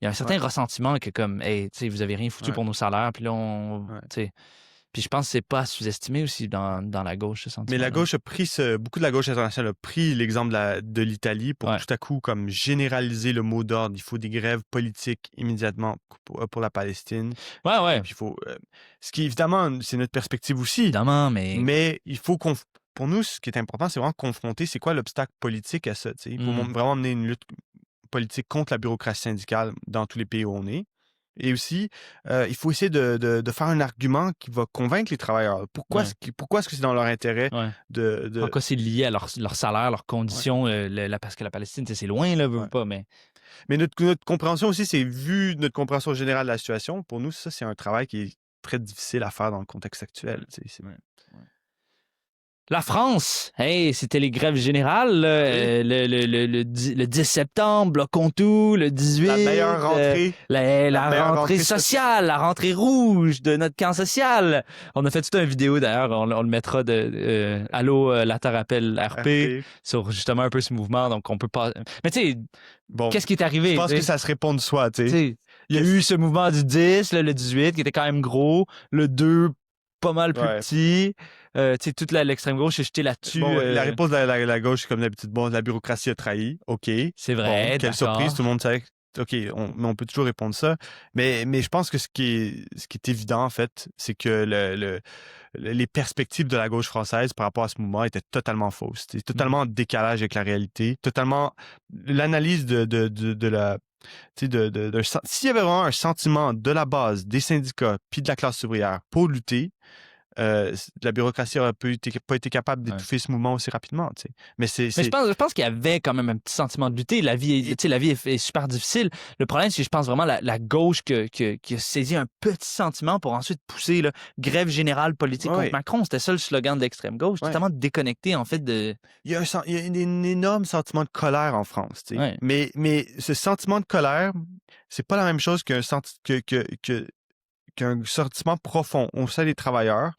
il y a un Ouais, certain ressentiment que comme, hey, tu sais, vous avez rien foutu ouais, pour nos salaires, puis là ouais. tu sais. Puis je pense que c'est pas à sous-estimer aussi dans la gauche ce Mais la sentiment-là. gauche a pris beaucoup de la gauche internationale a pris l'exemple de l'Italie pour Ouais, tout à coup comme généraliser le mot d'ordre. Il faut des grèves politiques immédiatement pour la Palestine. ouais, ouais, Puis il faut, ce qui évidemment, c'est notre perspective aussi, évidemment, mais mais il faut pour nous, ce qui est important, c'est vraiment confronter c'est quoi l'obstacle politique à ça. Tu sais. Il faut mmh, vraiment mener une lutte politique contre la bureaucratie syndicale dans tous les pays où on est. Et aussi, il faut essayer de faire un argument qui va convaincre les travailleurs. ouais, Pourquoi est-ce que c'est dans leur intérêt ouais. En de quoi c'est lié à leur salaire, leurs ouais, conditions, parce que la Palestine, tu sais, c'est loin, là, veux ouais. pas, mais Mais notre compréhension aussi, c'est vu notre compréhension générale de la situation, pour nous, ça, c'est un travail qui est très difficile à faire dans le contexte ouais, actuel. Tu sais, ouais, ouais. La France, hey, c'était les grèves générales, là, Oui. le 10 septembre, bloc tout, le La 18, meilleure rentrée, la la meilleure rentrée rentrée sociale, la rentrée rouge de notre camp social. On a fait toute une vidéo d'ailleurs, on le mettra de Allô, la Terre appelle RP, RP. sur justement un peu ce mouvement, donc on peut pas. Mais tu sais, Bon, qu'est-ce qui est je arrivé? pense que ça se répond de soi, tu Tu sais. sais, il y a eu ce mouvement du 10, là, le 18, qui était quand même gros, le 2, pas mal plus Ouais. petit. Tu sais, toute l'extrême gauche est jetée là-dessus. Bon, la réponse de la gauche, c'est comme d'habitude, bon, la bureaucratie a trahi. OK. C'est Bon, vrai, quelle surprise, tout le d'accord. monde savait. OK, mais on peut toujours répondre ça. Mais je pense que ce qui est évident, en fait, c'est que les perspectives de la gauche française par rapport à ce mouvement étaient totalement fausses. C'était Mhm. totalement en décalage avec la réalité. Totalement. L'analyse de la. Tu sais, s'il y avait vraiment un sentiment de la base des syndicats puis de la classe ouvrière pour lutter, la bureaucratie n'aurait pas été capable Ouais. d'étouffer ce mouvement aussi rapidement. Tu sais. Mais Mais je pense qu'il y avait quand même un petit sentiment de lutter. Tu et- sais, la vie est super difficile. Le problème, c'est que je pense vraiment la gauche qui a saisi un petit sentiment pour ensuite pousser là, grève générale politique contre ouais, Macron. C'était ça le slogan de l'extrême gauche, ouais. totalement déconnecté en fait de. Il y a un énorme sentiment de colère en France. Tu sais. Ouais. Mais ce sentiment de colère, c'est pas la même chose qu'un sentiment profond au sein des travailleurs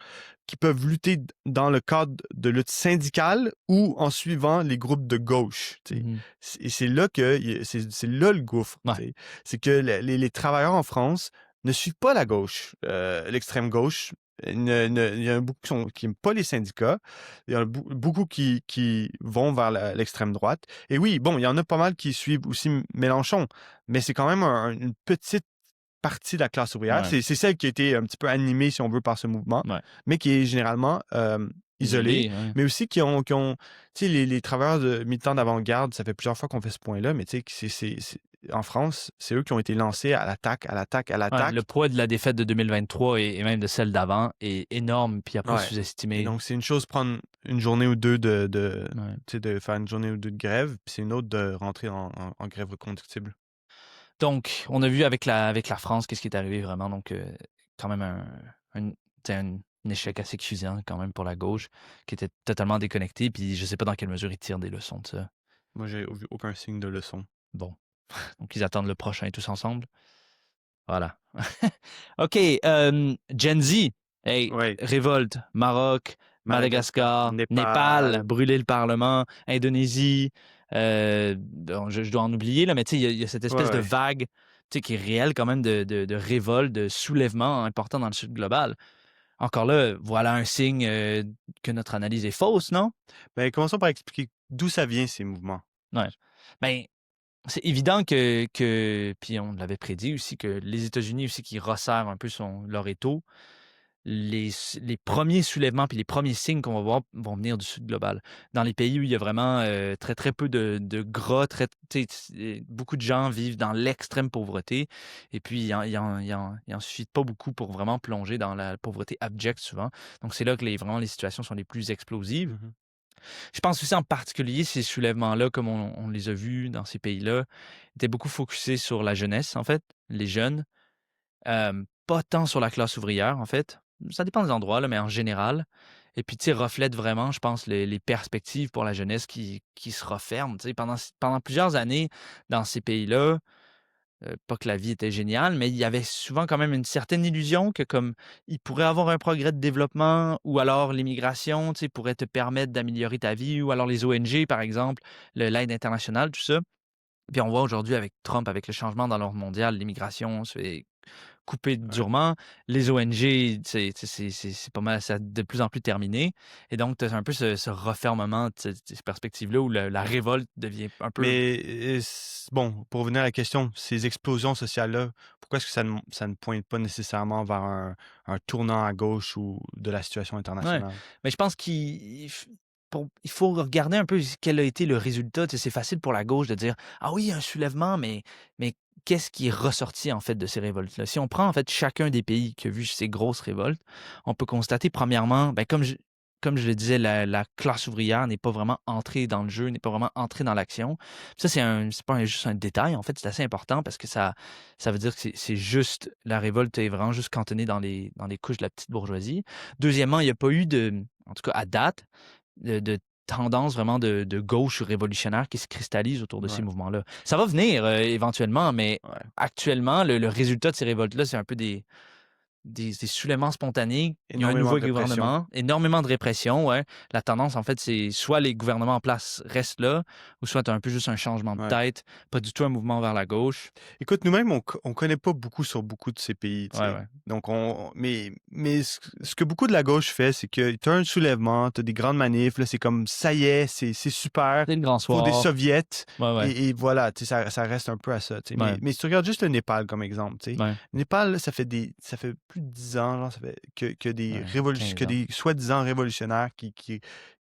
qui peuvent lutter dans le cadre de lutte syndicale ou en suivant les groupes de gauche. Tu sais. Mhm. Et c'est là c'est là le gouffre. Ouais. Tu sais. C'est que les travailleurs en France ne suivent pas la gauche, l'extrême gauche. Il y en a beaucoup qui n'aiment pas les syndicats. Il y en a beaucoup qui vont vers l'extrême droite. Et oui, bon, il y en a pas mal qui suivent aussi Mélenchon, mais c'est quand même une petite partie de la classe ouvrière. Ouais. C'est celle qui a été un petit peu animée, si on veut, par ce mouvement, Ouais. mais qui est généralement isolée, Isolé. Ouais. mais aussi tu sais, les travailleurs militants d'avant-garde, ça fait plusieurs fois qu'on fait ce point-là, mais tu sais, en France, c'est eux qui ont été lancés à l'attaque, à l'attaque, à Ouais, le l'attaque. poids de la défaite de 2023 et même de celle d'avant est énorme, puis à pas Ouais. Et sous-estimer. donc, c'est une chose prendre une journée ou deux Ouais. tu sais, de faire une journée ou deux de grève, puis c'est une autre de rentrer en grève reconductible. Donc, on a vu avec la France qu'est-ce qui est arrivé vraiment. Donc, quand même un, tu sais, un échec assez cuisant quand même pour la gauche, qui était totalement déconnectée. Puis je sais pas dans quelle mesure ils tirent des leçons de ça. Moi, j'ai vu aucun signe de leçon. Bon, donc ils attendent le prochain tous ensemble. Voilà. OK, Gen Z. Hey, Ouais. révolte, Maroc, Madagascar, Madagascar, Népal, Népal. brûler le Parlement, Indonésie. Bon, je dois en oublier, là, mais tu sais, il y a cette Ouais, espèce de ouais. vague tu sais, qui est réelle quand même de révolte, de soulèvement important dans le sud global. Encore là, voilà un signe que notre analyse est fausse, non? Ben, commençons par expliquer d'où ça vient, ces mouvements. Ouais. Ben, c'est évident puis on l'avait prédit aussi, que les États-Unis aussi qui resserrent un peu leur étau, les premiers soulèvements puis les premiers signes qu'on va voir vont venir du sud global. Dans les pays où il y a vraiment très, très peu de gras, beaucoup de gens vivent dans l'extrême pauvreté. Et puis, il en suffit pas beaucoup pour vraiment plonger dans la pauvreté abjecte souvent. Donc, c'est là que vraiment les situations sont les plus explosives. Mhm. Je pense aussi en particulier ces soulèvements-là, comme on les a vus dans ces pays-là, étaient beaucoup focusés sur la jeunesse, en fait, les jeunes. Pas tant sur la classe ouvrière, en fait. Ça dépend des endroits, là, mais en général. Et puis, tu sais, reflète vraiment, je pense, les perspectives pour la jeunesse qui se referment. Tu sais, pendant plusieurs années, dans ces pays-là, pas que la vie était géniale, mais il y avait souvent quand même une certaine illusion que comme il pourrait avoir un progrès de développement ou alors l'immigration, tu sais, pourrait te permettre d'améliorer ta vie ou alors les ONG, par exemple, l'aide internationale, tout ça. Puis on voit aujourd'hui avec Trump, avec le changement dans l'ordre mondial, l'immigration se fait couper Ouais. durement. Les ONG, c'est pas mal, ça a de plus en plus terminé. Et donc, tu as un peu ce refermement de ces perspectives-là où la révolte devient un peu. Mais bon, pour revenir à la question, ces explosions sociales-là, pourquoi est-ce que ça ne pointe pas nécessairement vers un tournant à gauche ou de la situation Ouais, internationale? mais je pense il faut regarder un peu quel a été le résultat. Tu sais, c'est facile pour la gauche de dire: «Ah oui, un soulèvement», mais qu'est-ce qui est ressorti, en fait, de ces révoltes-là? Si on prend, en fait, chacun des pays qui a vu ces grosses révoltes, on peut constater, premièrement, ben, comme je le disais, la classe ouvrière n'est pas vraiment entrée dans le jeu, n'est pas vraiment entrée dans l'action. Ça, c'est pas juste un détail, en fait, c'est assez important parce que ça veut dire que c'est juste, la révolte est vraiment juste cantonnée dans les couches de la petite bourgeoisie. Deuxièmement, il n'y a pas eu en tout cas à date, de tendance vraiment de gauche révolutionnaire qui se cristallise autour de ces Ouais, mouvements-là. Ça va venir éventuellement, mais ouais. actuellement, le résultat de ces révoltes-là, c'est un peu des soulèvements spontanés. Il y a un Énormément nouveau de répression. gouvernement, énormément de répression, ouais. La tendance, en fait, c'est soit les gouvernements en place restent là, ou soit tu as un peu juste un changement de Ouais. tête, pas du tout un mouvement vers la gauche. Écoute, nous-mêmes, on connaît pas beaucoup sur beaucoup de ces pays, tu Ouais, sais. ouais. Donc, mais ce que beaucoup de la gauche fait, c'est que tu as un soulèvement, tu as des grandes manifs, là, c'est comme ça y est, c'est super, C'est le grand faut des soir. soviets, Ouais, ouais. et voilà, tu sais, ça reste un peu à ça, tu sais. Ouais, Mais si tu regardes juste le Népal comme exemple, tu sais, ouais, le Népal, là, ça fait plus de 10 ans, genre, ça fait ouais. 15 que ans. des soi-disant révolutionnaires qui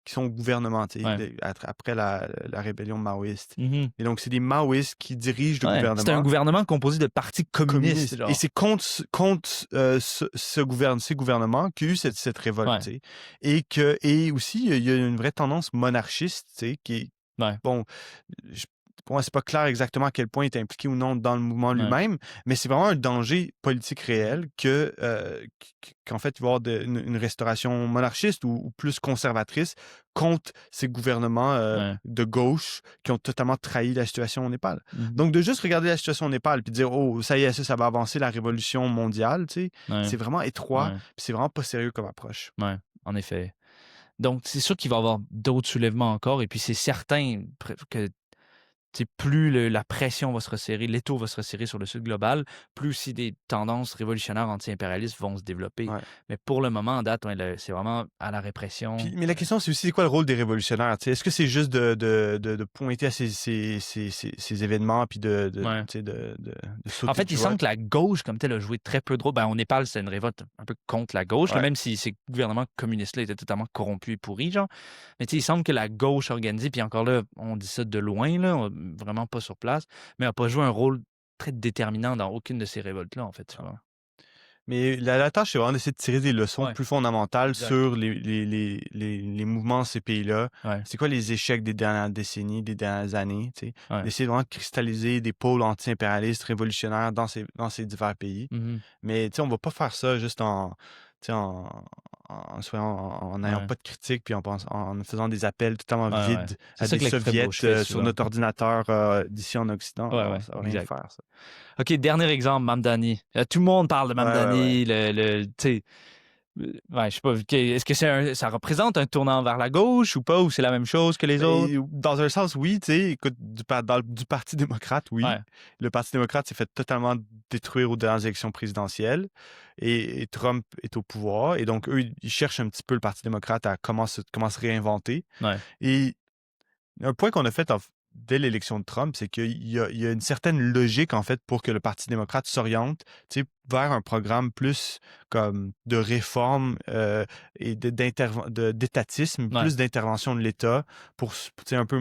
sont au gouvernement, tu sais, Ouais. après la rébellion maoïste. Mhm. Et donc, c'est des maoïstes qui dirigent le Ouais. C'est un gouvernement gouvernement composé de partis communistes, communiste. Et genre. c'est contre ces gouvernements qu'il y a eu cette révolte, Ouais, tu sais. Et aussi, il y a une vraie tendance monarchiste, tu sais, qui est, ouais, bon, je- pour moi, c'est pas clair exactement à quel point il est impliqué ou non dans le mouvement ouais. lui-même, mais c'est vraiment un danger politique Mhm. réel qu'en fait, il va y avoir une restauration monarchiste ou plus conservatrice contre ces gouvernements Ouais. de gauche qui ont totalement trahi la situation au Népal. Mhm. Donc, de juste regarder la situation au Népal puis dire, oh, ça y est, ça va avancer la révolution mondiale, tu sais, Ouais, c'est vraiment étroit, ouais, puis c'est vraiment pas sérieux comme approche. ouais, en effet. Donc, c'est sûr qu'il va y avoir d'autres soulèvements encore, et puis c'est certain que plus la pression va se resserrer, l'étau va se resserrer sur le sud global, plus aussi des tendances révolutionnaires anti-impérialistes vont se développer. Ouais. Mais pour le moment, en date, ouais, c'est vraiment à la répression. Mais la question, c'est aussi, c'est quoi le rôle des révolutionnaires? Tu sais, est-ce que c'est juste de pointer à ces événements puis Ouais. tu sais, de En sauter fait, de il joie? semble que la gauche, comme telle, a joué très peu de rôle. Ben, au Népal, c'est une révolte un peu contre la gauche, là, Ouais. même si ces gouvernements communistes-là étaient totalement corrompus et pourris, genre. Mais tu sais, il semble que la gauche organisée, puis encore là, on dit ça de loin, là, vraiment pas sur place, mais n'a pas joué un rôle très déterminant dans aucune de ces révoltes-là, en fait, tu vois. Mais la tâche, c'est vraiment d'essayer de tirer des leçons Ouais, plus fondamentales exact. sur les mouvements de ces pays-là. Ouais, C'est quoi les échecs des dernières décennies, des dernières années, tu sais? ouais. D'essayer vraiment de cristalliser des pôles anti-impérialistes, révolutionnaires dans ces divers pays. Mhm. Mais tu sais, on va pas faire ça juste tu sais, en n'ayant Ouais, pas de critique, puis en faisant des appels totalement ouais, ouais. vides C'est à ça des que l'extrême soviets gauche fait sur souvent. notre ordinateur d'ici en Occident. Ouais, Non, ouais, ça va rien exact. faire, ça. OK, dernier exemple, Mamdani. Tout le monde parle de Ouais, ouais, ouais. Mamdani, tu sais, ouais, je sais pas, est-ce que ça représente un tournant vers la gauche ou pas, ou c'est la même chose que les autres? Mais dans un sens, oui, tu sais, écoute, du Parti démocrate, oui. Ouais, Le Parti démocrate s'est fait totalement détruire aux dernières élections présidentielles et Trump est au pouvoir. Et donc, eux, ils cherchent un petit peu le Parti démocrate à comment se réinventer. ouais, Et un point qu'on a fait dès l'élection de Trump, c'est il y a une certaine logique, en fait, pour que le Parti démocrate s'oriente, tu sais, vers un programme plus comme de réforme et d'étatisme, ouais, plus d'intervention de l'État pour, tu sais, un peu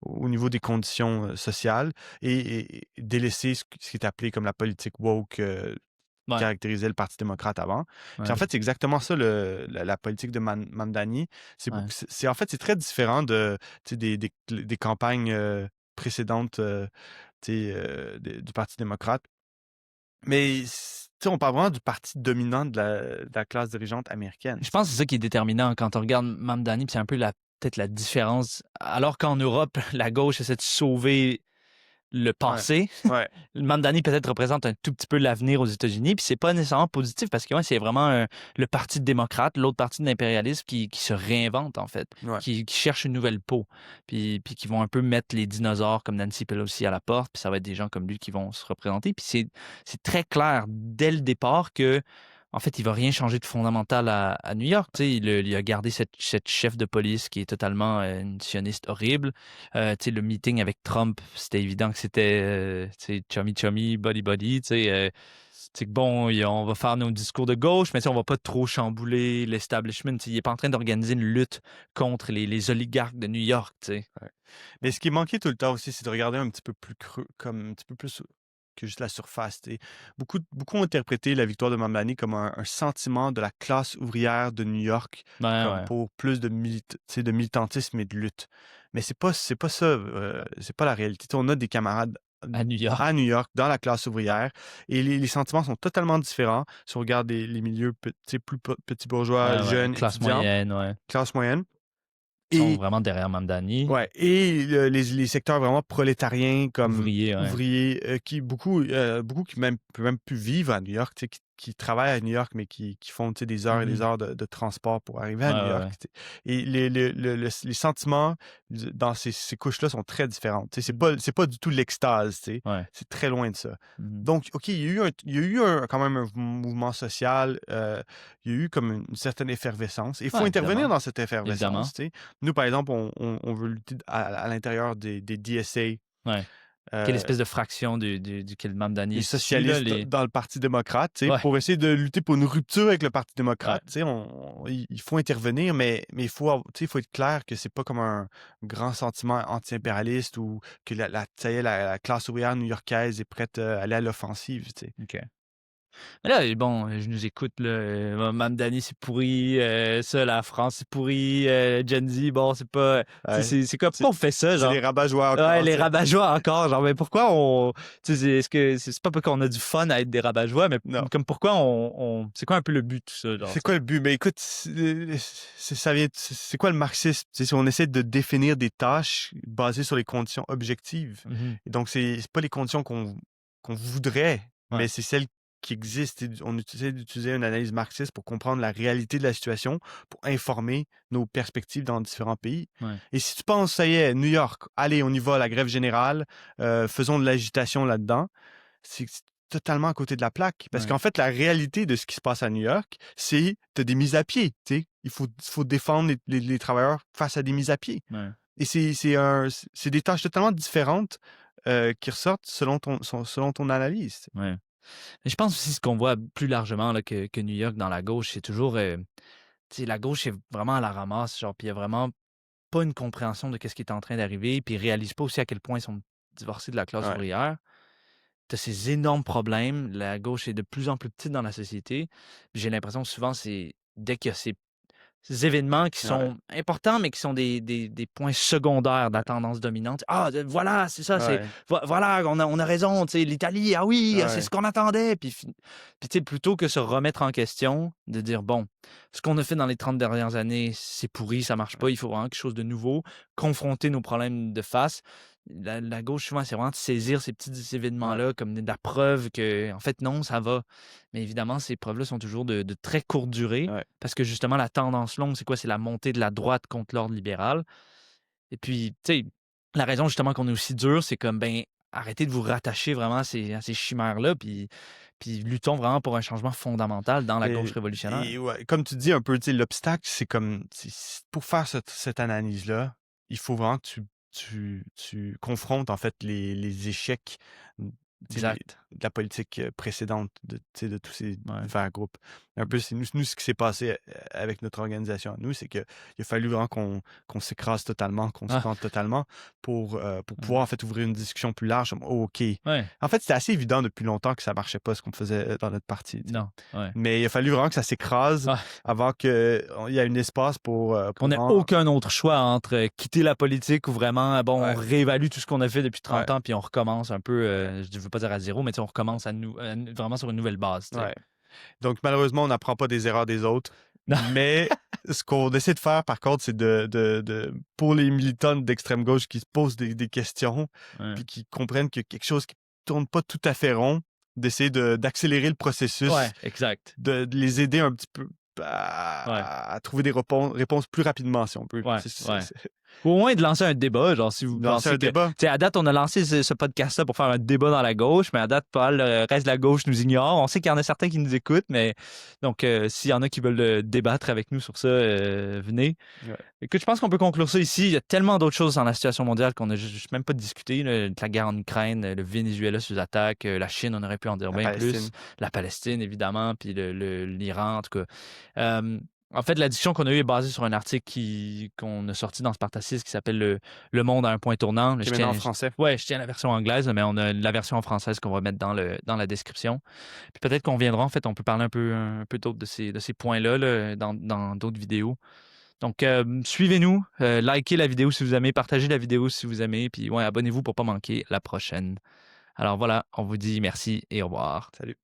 au niveau des conditions sociales et délaisser ce qui est appelé comme la politique woke ouais, caractérisait le Parti démocrate avant. Puis en ouais, fait, c'est exactement ça la politique de Mamdani. ouais. En fait, c'est très différent tu sais, des campagnes précédentes tu sais, du Parti démocrate. Mais tu sais, on parle vraiment du parti dominant de la classe dirigeante américaine. Je Tu pense que sais. c'est ça qui est déterminant quand on regarde Mamdani, puis c'est un peu peut-être la différence. Alors qu'en Europe, la gauche essaie de sauver le Ouais, passé. ouais, Le Mamdani peut-être représente un tout petit peu l'avenir aux États-Unis, puis c'est pas nécessairement positif parce que ouais, c'est vraiment le parti démocrate, l'autre parti de l'impérialisme qui se réinvente en fait, ouais. qui cherche une nouvelle peau, puis qui vont un peu mettre les dinosaures comme Nancy Pelosi à la porte, puis ça va être des gens comme lui qui vont se représenter, puis c'est très clair dès le départ que en fait, il va rien changer de fondamental à New York. Tu sais, il a gardé cette chef de police qui est totalement une sioniste horrible. Tu sais, le meeting avec Trump, c'était évident que c'était tu sais, chummy chummy, buddy buddy. Tu sais, que bon, on va faire nos discours de gauche, mais tu sais, on va pas trop chambouler l'establishment. Tu sais, il est pas en train d'organiser une lutte contre les oligarques de New York. Tu sais. Ouais. Mais ce qui manquait tout le temps aussi, c'est de regarder un petit peu plus creux, comme un petit peu plus que juste la surface. Tu sais. Beaucoup ont interprété la victoire de Mamdani comme un sentiment de la classe ouvrière de New York, Ouais, comme ouais. pour plus tu sais, de militantisme et de lutte. Mais c'est pas ça, c'est pas la réalité. Tu sais, on a des camarades À New York. à New York, dans la classe ouvrière, et les sentiments sont totalement différents. Si on regarde les milieux tu sais, plus petits bourgeois, Ouais, ouais. jeunes, Classe étudiants, moyenne, ouais. classe moyenne, Ils sont et vraiment derrière Mamdani. ouais, et les secteurs vraiment prolétariens comme Ouvriers, ouais. ouvriers, qui beaucoup qui même peuvent même plus vivre à New York, tu sais, qui travaillent à New York, mais qui font, tu sais, des heures et des Mhm. heures de transport pour arriver Ouais, à New ouais, York, ouais. tu sais. Et les sentiments dans ces couches-là sont très différents. Tu sais, Mhm. c'est pas du tout l'extase, tu sais. Ouais. C'est très loin de ça. Mhm. Donc, OK, il y a eu quand même un mouvement social, il y a eu comme une certaine effervescence. Et il faut Ouais, intervenir évidemment. dans cette Évidemment. effervescence, tu sais. Nous, par exemple, on veut lutter à l'intérieur des DSA, Ouais. Quelle euh, espèce de fraction duquel Mamdani les est issu, là, socialistes les... dans le Parti démocrate, tu sais, Ouais, pour essayer de lutter pour une rupture avec le Parti ouais, démocrate. Tu sais, il faut intervenir, mais tu sais, il faut être clair que c'est pas comme un grand sentiment anti-impérialiste ou que ça y est, la classe ouvrière new-yorkaise est prête à aller à l'offensive. Tu sais. OK. Mais là, bon, je nous écoute, là, Mamdani, c'est pourri, ça, la France, c'est pourri, Gen Z, bon, c'est pas... Tu sais, Ouais. c'est comme, C'est pourquoi on fait ça, c'est les genre? rabat-joie Ouais, encore, les tu sais. rabat-joie encore, genre, mais pourquoi on... Tu sais, est-ce que c'est pas qu'on a du fun à être des rabat-joie, mais Non. comme pourquoi c'est quoi un peu le but de tout ça, genre, C'est tu sais? quoi le but? Mais écoute, c'est quoi le marxisme? Si on essaie de définir des tâches basées sur les conditions objectives. Mhm. Et donc, c'est pas les conditions qu'on voudrait, Ouais, mais c'est celles qui existent. Et on essaie d'utiliser une analyse marxiste pour comprendre la réalité de la situation, pour informer nos perspectives dans différents pays. ouais, Et si tu penses, ça y est, New York, allez, on y va, la grève générale, faisons de l'agitation là-dedans, c'est totalement à côté de la plaque. Parce ouais, qu'en fait, la réalité de ce qui se passe à New York, c'est tu as des mises à pied. Tu sais. Il faut défendre les travailleurs face à des mises à pied. ouais, Et c'est des tâches totalement différentes qui ressortent selon ton analyse. ouais. Mais je pense aussi ce qu'on voit plus largement là, que New York dans la gauche, c'est toujours... tu sais, la gauche est vraiment à la ramasse, genre, puis il y a vraiment pas une compréhension de qu'est-ce qui est en train d'arriver, puis ils réalisent pas aussi à quel point ils sont divorcés de la classe Ouais, ouvrière. Tu as ces énormes problèmes, la gauche est de plus en plus petite dans la société. Puis j'ai l'impression que souvent, c'est dès qu'il y a ces événements qui ouais, sont importants, mais qui sont des points secondaires de la tendance dominante. Ah, voilà, c'est ça, ouais, voilà, on a raison, tu sais, l'Italie, ah oui, c'est ouais, ce qu'on attendait. Puis tu sais, plutôt que se remettre en question, de dire, bon, ce qu'on a fait dans les 30 dernières années, c'est pourri, ça marche pas, il faut vraiment quelque chose de nouveau, confronter nos problèmes de face. La gauche, souvent, c'est vraiment de saisir ces petits ouais, événements-là comme de la preuve que, en fait, non, ça va. Mais évidemment, ces preuves-là sont toujours de très courte durée. ouais. Parce que justement, la tendance longue, c'est quoi? C'est la montée de la droite contre l'ordre libéral. Et puis, tu sais, la raison justement qu'on est aussi dur, c'est comme, ben, arrêtez de vous rattacher vraiment à ces chimères-là, puis luttons vraiment pour un changement fondamental dans la gauche révolutionnaire. Et ouais, comme tu dis un peu, tu sais, l'obstacle, c'est comme pour faire cette analyse-là, il faut vraiment que tu confrontes en fait les échecs, tu sais, Exact. de la politique précédente tu sais, de tous ces Ouais. divers groupes. Un peu, c'est nous ce qui s'est passé avec notre organisation. Nous, c'est qu'il a fallu vraiment qu'on s'écrase totalement, qu'on se Ah, plante totalement pour ouais. pouvoir en fait ouvrir une discussion plus large. Comme, oh, OK. Ouais. En fait, c'était assez évident depuis longtemps que ça marchait pas ce qu'on faisait dans notre parti. Tu sais. Non. Ouais. Mais il a fallu vraiment que ça s'écrase Ah, avant qu'il y ait un espace qu'on pour n'ait vraiment. aucun autre choix entre quitter la politique ou vraiment, bon, on Ouais, réévalue tout ce qu'on a fait depuis ouais, 30 ans, puis on recommence un peu, je ne veux pas dire à zéro, mais tu sais, on recommence vraiment sur une nouvelle base, tu sais. ouais. Donc, malheureusement, on n'apprend pas des erreurs des autres. Non. Mais ce qu'on essaie de faire, par contre, c'est pour les militants d'extrême gauche qui se posent des questions, Ouais. puis qui comprennent que quelque chose qui tourne pas tout à fait rond, d'essayer d'accélérer le processus, Ouais, exact. de les aider un petit peu Ouais. à trouver des réponses plus rapidement, si on peut. Ouais, ouais. Ou au moins de lancer un débat, genre si vous Lancer pensez un que... Tu débat. sais, à date, on a lancé ce podcast-là pour faire un débat dans la gauche, mais à date, pas le reste de la gauche nous ignore. On sait qu'il y en a certains qui nous écoutent, mais donc s'il y en a qui veulent débattre avec nous sur ça, venez. Ouais. Écoute, je pense qu'on peut conclure ça ici. Il y a tellement d'autres choses dans la situation mondiale qu'on n'a juste même pas discuté. Là. La guerre en Ukraine, le Venezuela sous attaque, la Chine, on aurait pu en dire La bien Palestine. plus. La Palestine, évidemment, puis l'Iran, en tout cas. En fait, la discussion qu'on a eue est basée sur un article qu'on a sorti dans Spartacus qui s'appelle Le monde à un point tournant. Qui est maintenant en français. Ouais, je tiens la version anglaise, mais on a la version en française qu'on va mettre dans la description. Puis peut-être qu'on viendra, en fait, on peut parler un peu d'autres de ces points-là là, dans d'autres vidéos. Donc, suivez-nous, likez la vidéo si vous aimez, partagez la vidéo si vous aimez, puis ouais, abonnez-vous pour pas manquer la prochaine. Alors voilà, on vous dit merci et au revoir. Salut.